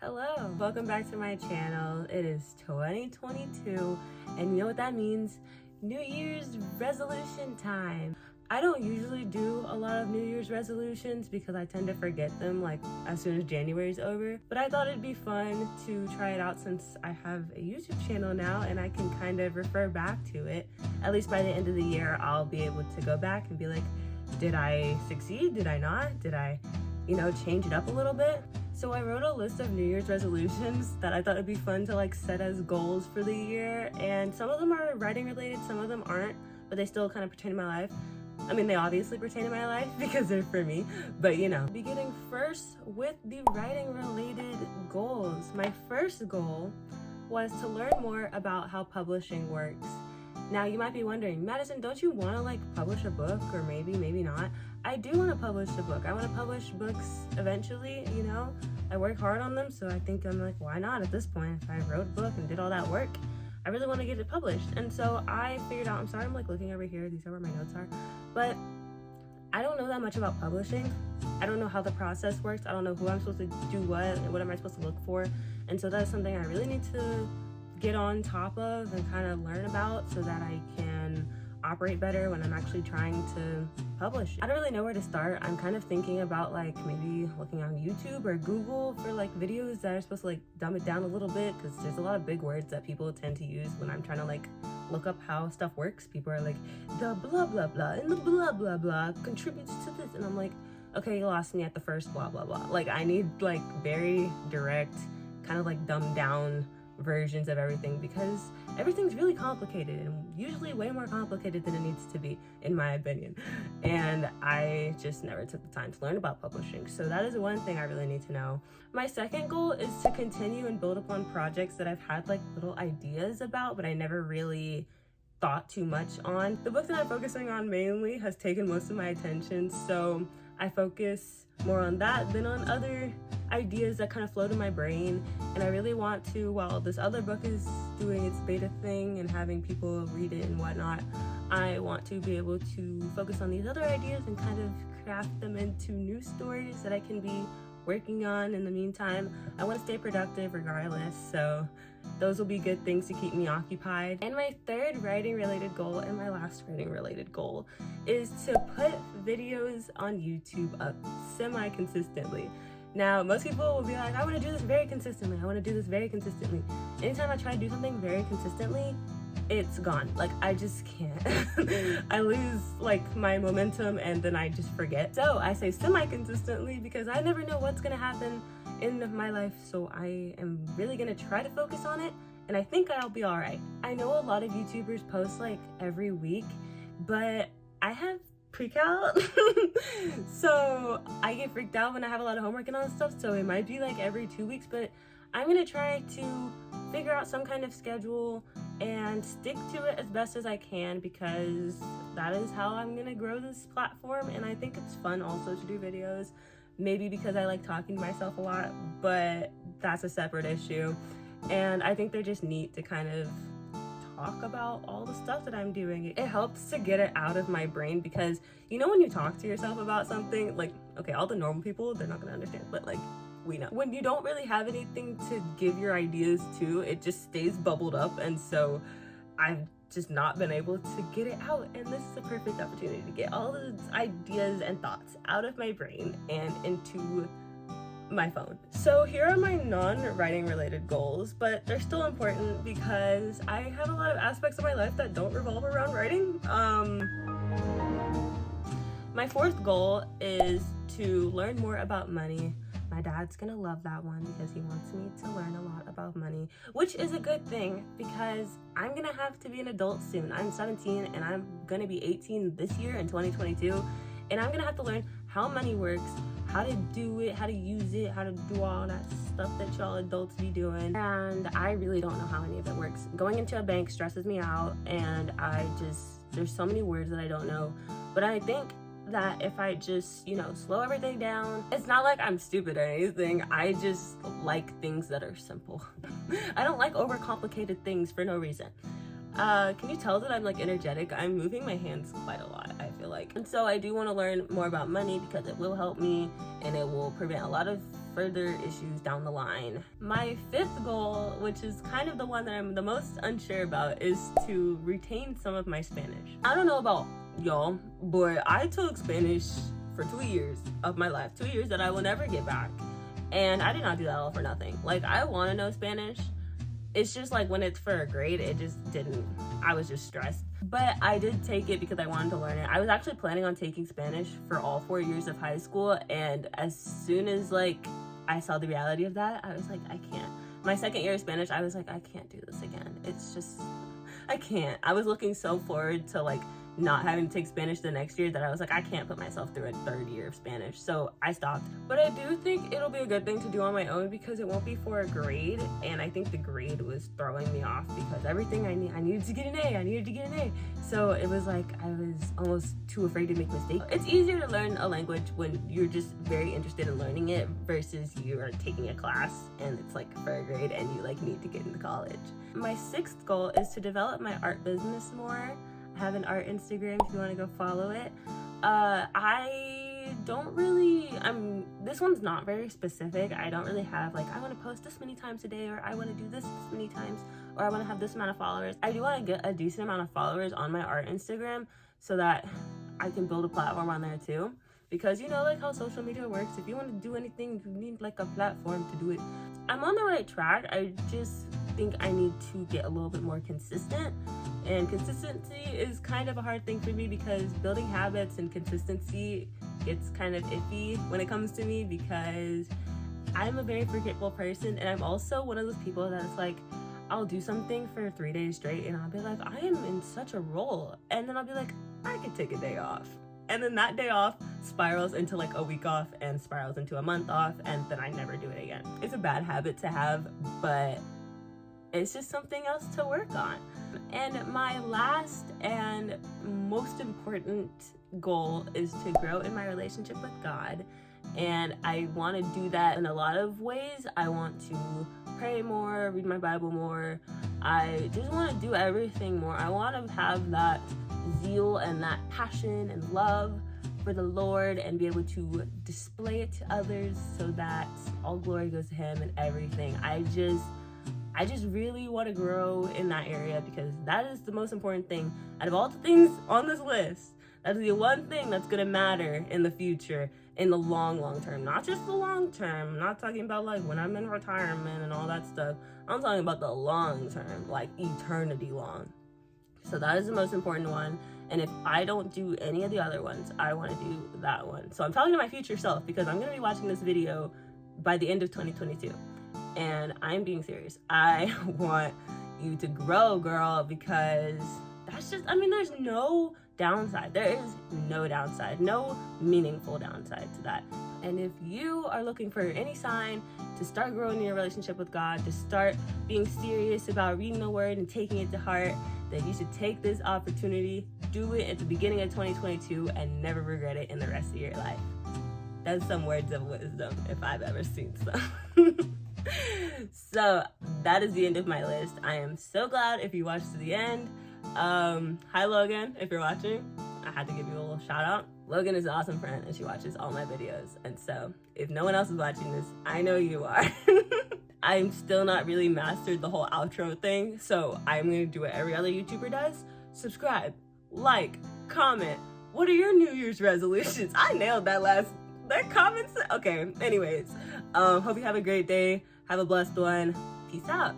Hello, welcome back to my channel. It is 2022 and you know what that means? New Year's resolution time. I don't usually do a lot of New Year's resolutions because I tend to forget them like as soon as January is over, but I thought it'd be fun to try it out since I have a YouTube channel now and I can kind of refer back to it. At least by the end of the year, I'll be able to go back and be like, did I succeed? Did I not? Did I, change it up a little bit? So I wrote a list of New Year's resolutions that I thought would be fun to like set as goals for the year, and some of them are writing related, some of them aren't, but they still kind of pertain to my life. I mean, they obviously pertain to my life because they're for me, but Beginning first with the writing related goals. My first goal was to learn more about how publishing works. Now you might be wondering, Madison, don't you want to like publish a book, or maybe not? I do want to publish a book. I want to publish books eventually, I work hard on them, so I think I'm like, why not at this point? If I wrote a book and did all that work, I really want to get it published. And so I figured out, I'm sorry I'm like looking over here, these are where my notes are, but I don't know that much about publishing. I don't know how the process works. I don't know who I'm supposed to do what am I supposed to look for. And so that's something I really need to get on top of and kind of learn about so that I can operate better when I'm actually trying to publish. I don't really know where to start. I'm kind of thinking about like maybe looking on YouTube or Google for like videos that are supposed to like dumb it down a little bit, because there's a lot of big words that people tend to use when I'm trying to like look up how stuff works. People are like, the blah blah blah and the blah blah blah contributes to this, and I'm like, okay, you lost me at the first blah blah blah. Like I need like very direct, kind of like dumbed down versions of everything, because everything's really complicated and usually way more complicated than it needs to be, in my opinion. And I just never took the time to learn about publishing. So that is one thing I really need to know. My second goal is to continue and build upon projects that I've had like little ideas about, but I never really thought too much on. The book that I'm focusing on mainly has taken most of my attention, so I focus more on that than on other ideas that kind of float in my brain. And I really want to, while this other book is doing its beta thing and having people read it and whatnot, I want to be able to focus on these other ideas and kind of craft them into new stories that I can be working on in the meantime. I want to stay productive regardless, so those will be good things to keep me occupied. And my third writing related goal, and my last writing related goal, is to put videos on YouTube up semi-consistently. Now, most people will be like, I want to do this very consistently. I want to do this very consistently. Anytime I try to do something very consistently, it's gone. Like, I just can't. I lose like my momentum and then I just forget. So I say semi-consistently because I never know what's gonna happen in my life. So I am really gonna try to focus on it, and I think I'll be all right. I know a lot of YouTubers post like every week, but I have pre-cal so I get freaked out when I have a lot of homework and all that stuff, so it might be like every 2 weeks, but I'm gonna try to figure out some kind of schedule and stick to it as best as I can, because that is how I'm gonna grow this platform. And I think it's fun also to do videos, maybe because I like talking to myself a lot, but that's a separate issue. And I think they're just neat to kind of talk about all the stuff that I'm doing. It helps to get it out of my brain, because when you talk to yourself about something, like, okay, all the normal people, they're not gonna understand, but like, we know. When you don't really have anything to give your ideas to, it just stays bubbled up, and so I've just not been able to get it out, and this is a perfect opportunity to get all the ideas and thoughts out of my brain and into my phone. So here are my non-writing related goals, but they're still important because I have a lot of aspects of my life that don't revolve around writing. My fourth goal is to learn more about money. My dad's gonna love that one because he wants me to learn a lot about money, which is a good thing because I'm gonna have to be an adult soon. I'm 17 and I'm gonna be 18 this year in 2022, and I'm gonna have to learn how money works, how to do it, how to use it, how to do all that stuff that y'all adults be doing. And I really don't know how any of it works. Going into a bank stresses me out, and there's so many words that I don't know. But I think that if I just, slow everything down, it's not like I'm stupid or anything. I just like things that are simple. I don't like overcomplicated things for no reason. Can you tell that I'm like energetic? I'm moving my hands quite a lot, feel like. And so I do want to learn more about money because it will help me and it will prevent a lot of further issues down the line. My fifth goal, which is kind of the one that I'm the most unsure about, is to retain some of my Spanish. I don't know about y'all, but I took Spanish for 2 years of my life, 2 years that I will never get back. And I did not do that all for nothing. Like, I want to know Spanish. It's just like when it's for a grade, it just didn't, I was just stressed. But I did take it because I wanted to learn it. I was actually planning on taking Spanish for all 4 years of high school. And as soon as like I saw the reality of that, I was like, I can't. My second year of Spanish, I was like, I can't do this again. It's just, I can't. I was looking so forward to like not having to take Spanish the next year that I was like, I can't put myself through a third year of Spanish. So I stopped. But I do think it'll be a good thing to do on my own because it won't be for a grade. And I think the grade was throwing me off because everything I needed to get an A. I needed to get an A. So it was like I was almost too afraid to make mistakes. It's easier to learn a language when you're just very interested in learning it versus you are taking a class and it's like for a grade and you like need to get into college. My sixth goal is to develop my art business more. I have an art Instagram if you want to go follow it. I don't really, this one's not very specific. I don't really have like, I want to post this many times a day, or I want to do this many times, or I want to have this amount of followers. I do want to get a decent amount of followers on my art Instagram so that I can build a platform on there too. Because you know, like how social media works, if you want to do anything, you need like a platform to do it. I'm on the right track. I just think I need to get a little bit more consistent. And consistency is kind of a hard thing for me because building habits and consistency gets kind of iffy when it comes to me because I'm a very forgetful person, and I'm also one of those people that's like, I'll do something for 3 days straight and I'll be like, I am in such a roll. And then I'll be like, I could take a day off. And then that day off spirals into like a week off and spirals into a month off, and then I never do it again. It's a bad habit to have, but it's just something else to work on. And my last and most important goal is to grow in my relationship with God. And I want to do that in a lot of ways. I want to pray more, read my Bible more. I just want to do everything more. I want to have that zeal and that passion and love for the Lord and be able to display it to others so that all glory goes to Him and everything. I just really want to grow in that area because that is the most important thing. Out of all the things on this list, that is the one thing that's going to matter in the future, in the long term. Not just the long term. I'm not talking about like when I'm in retirement and all that stuff. I'm talking about the long term, like eternity long. So that is the most important one. And if I don't do any of the other ones, I want to do that one. So I'm talking to my future self because I'm going to be watching this video by the end of 2022. And I'm being serious. I want you to grow, girl, because that's just, there's no downside. There is no downside, no meaningful downside to that. And if you are looking for any sign to start growing in your relationship with God, to start being serious about reading the Word and taking it to heart, then you should take this opportunity, do it at the beginning of 2022, and never regret it in the rest of your life. That's some words of wisdom, if I've ever seen some. So that is the end of my list. I am so glad if you watched to the end. Hi Logan, if you're watching, I had to give you a little shout out. Logan is an awesome friend and she watches all my videos, and so if no one else is watching this, I know you are. I'm still not really mastered the whole outro thing, so I'm gonna do what every other YouTuber does. Subscribe, like, comment. What are your New Year's resolutions? I nailed that comments. Okay, anyways, hope you have a great day. Have a blessed one. Peace out.